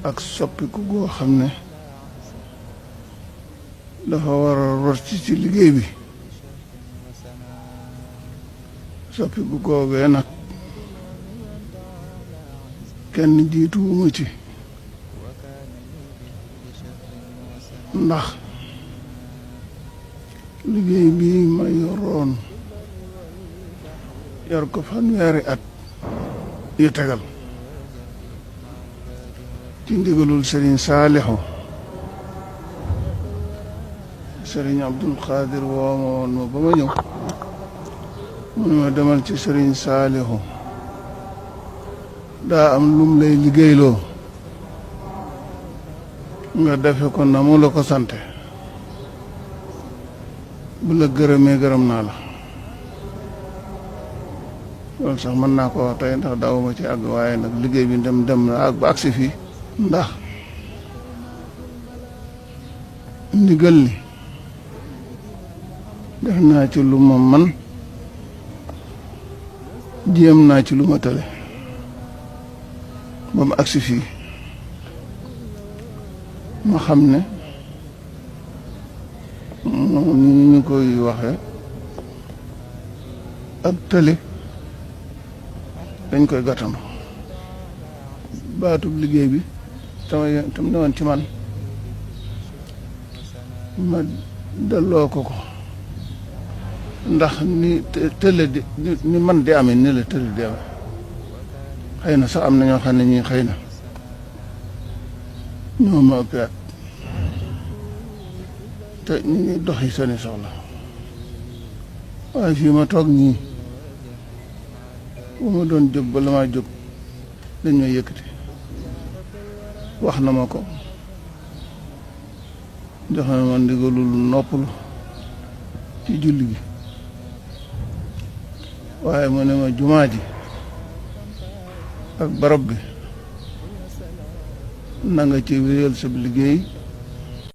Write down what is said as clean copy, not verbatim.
ak soppiku goo xam ne dafa war a rot ci liggéey bi soppiku googee nag kenn jiituwuma ci ndax liggéey bi ma yoroon yor ko fanweeri at yu tegal ci ndigalul Sëriñ Saalixu Sëriñ Abdul Xaadir woo ma woon ma ba ma ñëw mu ne ma demal ci Sëriñ Saalixu daa am lum lay liggéeyloo nga defe ko na mu la ko sante bu la gërëmee gërëm naa la loolu sax mën naa ko wax tey ndax daawuma ci àgg waaye nag liggéey bi dem na ak ba agsi fii ndax ndigal li def naa ci lu ma man jéem naa ci lu ma tële ba mu agsi fii ma xam ne ni ñu koy waxe ak tële dañ koy gàttandu baatub liggéey bi tam ne woon ci man ma delloo ko ndax ni tële di ni man di amee ni la tële di amee xëy na sax am na ñoo xam ne ñii xëy na ñoo ma ëpp at te ñu ngi doxi seeni soxla waaye fii ma toog ñii bu ma doon jóg ba la maa jóg dañ may yëkkati wax na ma ko jox na ma ndigalul noppalu ci julli gi waaye mu ne ma jumaa ji ak barab bi na nga ci wéyal sa liggéey